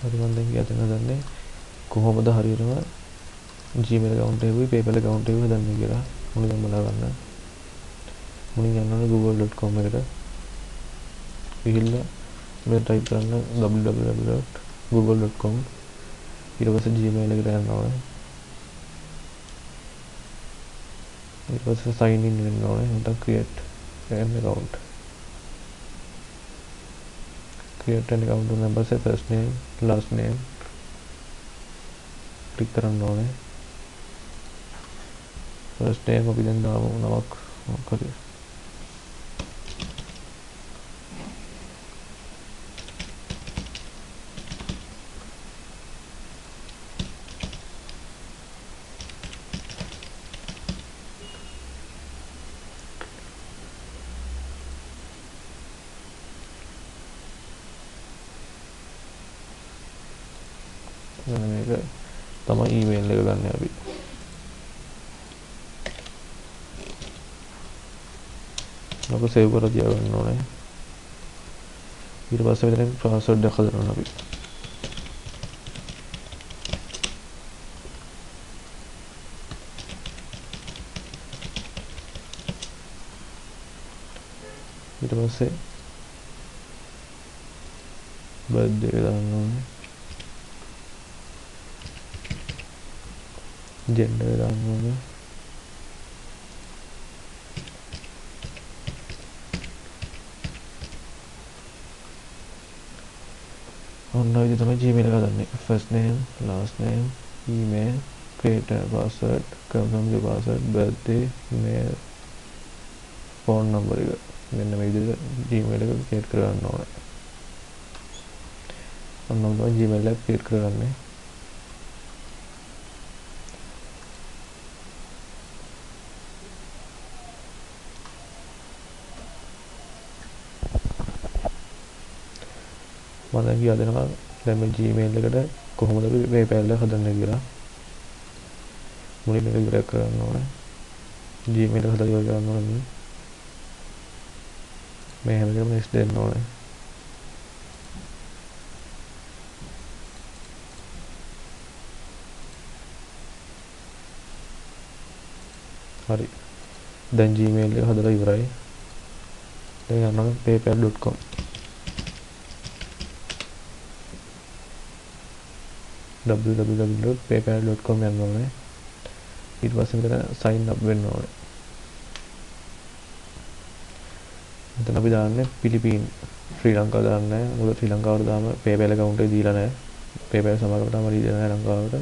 හරි මම දැන් කියන්න හදන්නේ කොහොමද හරියටම Gmail account එකේ PayPal account එකේ හදන්නේ කියලා. මුලින්ම බලා ගන්න. මුලින් යන්න ඕනේ google.com එකට. ගිහිල්ලා මේ ටයිප් කරන්න www.google.com ඊට පස්සේ Gmail එකට යන්න ඕනේ. ඊට පස්සේ sign in වෙන්න ඕනේ. නැත්නම් create an account. create an account උනන් පස්සේ first name last name click කරන්න ඕනේ. first name අපි දැන් දාමු නමක් මොකද මේක තමයි email එක ගන්න අපි. අප සේව් කරලා තියාගන්න ඕනේ. ඊට පස්සේ මෙතන password එක හදන්න ඕනේ අපි. ඊට පස්සේ birthday එක දාන්න ඕනේ. gender දාන්න ඕනේ. ඔන්න ඔය විදිහට තමයි Gmail එක හදන්නේ. first name, last name, email, create a password, confirm your password, birthday, mail, phone number එක. මෙන්න මේ විදිහට Gmail එක create කරගන්න ඕනේ. ඔන්න ඔය Gmail එක create කරගන්නේ. මම දැන් කියලා දෙනවා දැන් මේ Gmail එකට කොහොමද අපි PayPal එක හදන්නේ කියලා. මුලින්ම මේක ඉවර කරන්න ඕනේ. Gmail එක හදලා ඉවර කරන්න ඕනේ. මේ හැම එකම next දෙන්න ඕනේ. හරි. දැන් Gmail එක හදලා ඉවරයි. දැන් යන්න ඕනේ paypal.com. www.paypal.com යන්න ඕනේ. ඊට පස්සේ මෙතන sign up වෙන්න ඕනේ. මෙතන අපි දාන්නේ පිලිපීන් ශ්‍රී ලංකාව දාන්නේ. මොකද ශ්‍රී ලංකාවට දාම PayPal account එක දීලා නැහැ. PayPal සමාගමට තාම දීලා නැහැ ලංකාවට.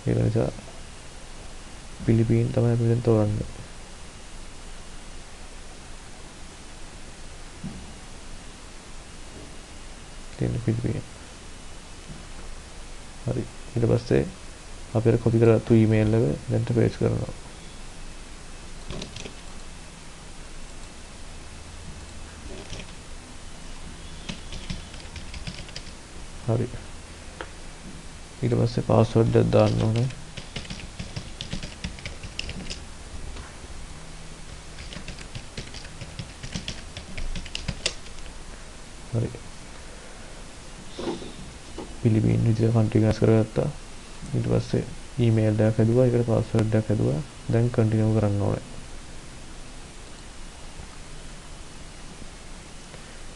ඒක නිසා පිලිපීන් තමයි අපි දැන් තෝරන්නේ. තියෙන පිලිපීන්. හරි. ඊට පස්සේ අපි අර කොපි කරගත්තු email එක දැන් paste කරනවා. හරි. ඊට පස්සේ password එක දාන්න ඕනේ. හරි. පිලිපීන් විදිහට කන්ෆිගර් කරගත්තා. ඊට පස්සේ ඊමේල් එකක් හැදුවා. ඒකට පාස්වර්ඩ් එකක් හැදුවා. දැන් කන්ටිනියු කරන්න ඕනේ.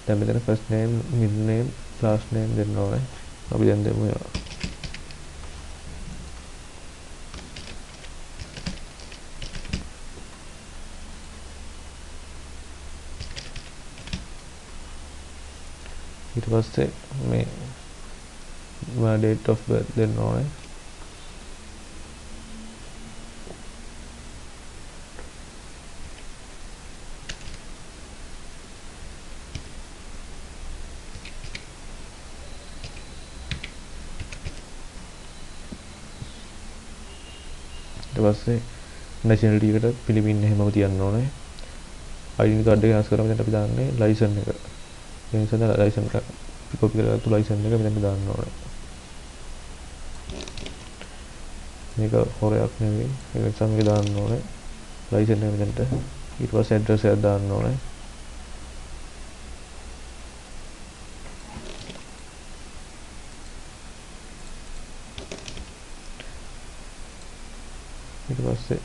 දැන් මෙතන first name, middle name, last name දෙන්න ඕනේ. අපි දැන් දෙමු ඒවා. ඊට පස්සේ මේ date of birth දෙන්න ඕනේ. ඊට පස්සේ nationality එකට පිලිපින් එහෙමම තියන්න ඕනේ. ID card එක වෙනස් කරාම දැන් අපි දාන්නේ license එක. ඒ නිසා license එක copy කරගත්තු license එක මෙතන දාන්න ඕනේ. මේක හොරයක් නෙවෙයි. ඒ නිසා මේක දාන්න ඕනේ. license එක මෙතනට. ඊට පස්සේ address එක දාන්න ඕනේ. ඊට පස්සේ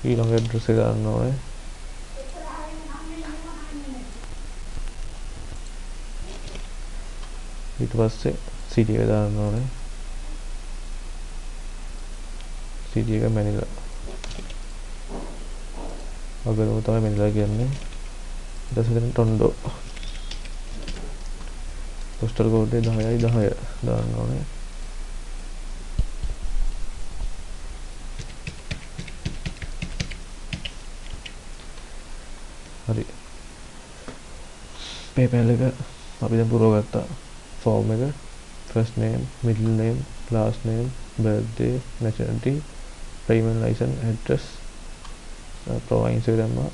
ඊළඟ ඇඩ්‍රස් එක දාන්න ඕනේ. ඊට පස්සේ city එක දාන්න ඕනේ. city එක මැනිලා. අගරම තමයි මැනිලා කියන්නේ. ඊට පස්සේ ටොන්ඩෝ. postal code එක 10යි 10 දාන්න ඕනේ. හරි. PayPal එක අපි දැන් පුරවගත්තා. form එක first name, middle name, last name, birthday, nationality, driving license, address, province එක දැම්මා,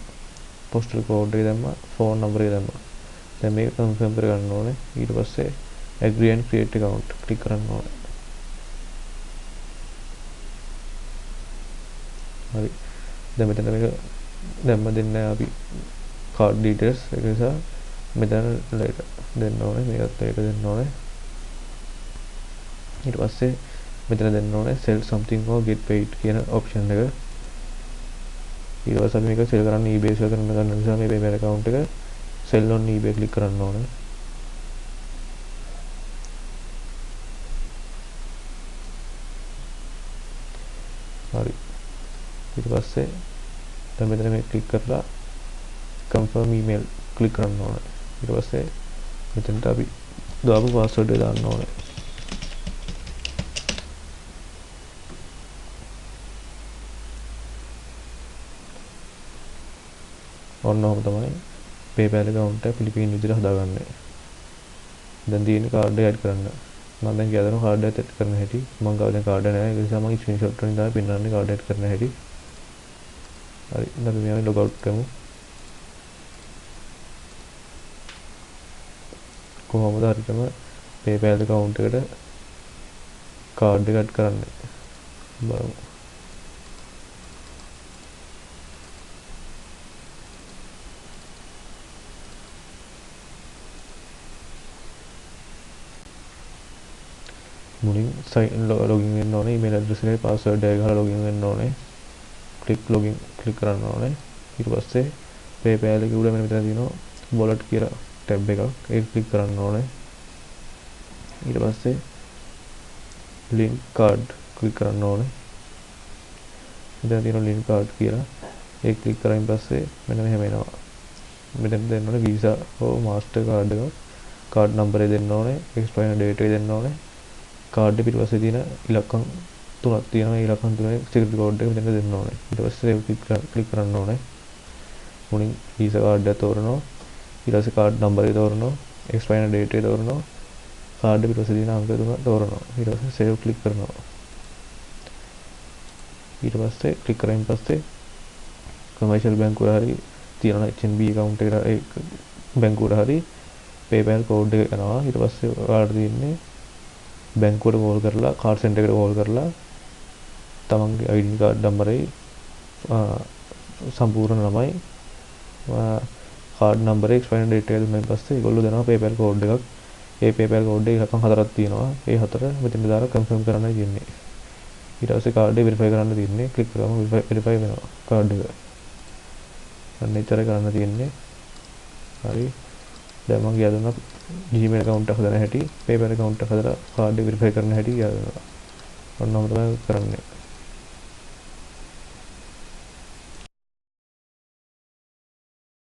postal code එක දැම්මා, phone number එක දැම්මා. දැන් මේක confirm කරගන්න ඕනේ. ඊට පස්සේ agree and create account click කරන්න ඕනේ. හරි. දැන් මෙතන මේක දැම්ම දෙන්නේ අපි card details එක නිසා මෙතන දෙන්න ඕනේ. මේකත් ඒක දෙන්න ඕනේ. ඊට පස්සේ මෙතන දෙන්න ඕනේ sell something or get paid කියන option එක. ඊට පස්සේ අපි මේක sell කරන්න eBay sell කරන්න ගන්න නිසා මේ PayPal account එක sell on eBay click කරන්න ඕනේ. හරි. ඊට පස්සේ දැන් මෙතන මේ click කරලා confirm email click කරන්න ඕනේ. ඊට පස්සේ මෙතනට අපි දාපු password එක දාන්න ඕනේ. ඔන්නෝම තමයි PayPal account එක පිළිපින් විදිහට හදාගන්නේ. දැන් තියෙන්නේ card එක add කරන්න. මම දැන් කියලා දෙනවා card එක add කරන හැටි. මම ගාව දැන් card එක නැහැ. ඒ නිසා මම screenshot වලින් තමයි පෙන්නන්නේ card add කරන හැටි. හරි. දැන් අපි මේවා log out කරමු. කොහොමද හරියටම PayPal account එකට card එක add කරන්නේ බලමු. මුලින් login වෙන්න ඕනේ. email address එකේ password එක ගහලා login වෙන්න ඕනේ. login click කරන්න ඕනේ. ඊට පස්සේ PayPal එකේ උඩ මෙතන තියෙනවා wallet කියලා tab එකක්. ඒක click කරන්න ඕනේ. ඊට පස්සේ link card click කරන්න ඕනේ. මෙතන තියෙනවා link card කියලා. ඒක click කරායින් පස්සේ මෙන්න මෙහෙම එනවා. මෙතන දෙන්න ඕනේ Visa හෝ Master card එක. card number එක දෙන්න ඕනේ. expiry date එක දෙන්න ඕනේ. card එක පිටපස්සේ තියෙන ඉලක්කම් තුනක් තියෙනවා. ඒ ඉලක්කම් තුනේ security code එක මෙතන දෙන්න ඕනේ. ඊට පස්සේ click කරන්න ඕනේ. මුලින් Visa card එක තෝරනවා. ඊට පස්සේ card number එක තෝරනවා. expiry date එක තෝරනවා. card එක පිටපස්සේ තියෙන අංක තුන තෝරනවා. ඊට පස්සේ save click කරනවා. ඊට පස්සේ click කරායින් පස්සේ commercial bank වල හරි තියෙන HNB account එකට ඒ බැංකුවට හරි PayPal code එක යනවා. ඊට පස්සේ ඔයාලට තියෙන්නේ බැංකුවට කෝල් කරලා කාඩ් සෙන්ටර් එකට කෝල් කරලා තමන්ගේ ID කාඩ් නම්බරේ සම්පූර්ණ ළමයි කාඩ් නම්බරේ එක්ස්පයරි ඩේට් එක දුන්නාන් පස්සේ ඒගොල්ලෝ දෙනවා PayPal code එකක්. ඒ PayPal code එකේ ඉලක්කම් හතරක් තියෙනවා. ඒ හතර මෙතන දාලා කන්ෆර්ම් කරන්නයි තියෙන්නේ. ඊට පස්සේ කාඩ් එක වෙරිෆයි කරන්න තියෙන්නේ. ක්ලික් කරාම වෙරිෆයි වෙනවා කාඩ් එක. අන්න එච්චර කරන්න තියෙන්නේ. හරි. දැන් මම ගියා දුන්නා Gmail account එක හදන හැටි, PayPal account එක හදලා කාඩ් එක වෙරිෆයි කරන හැටි ගියා දුන්නා. ඔන්නෝම තමයි කරන්නේ.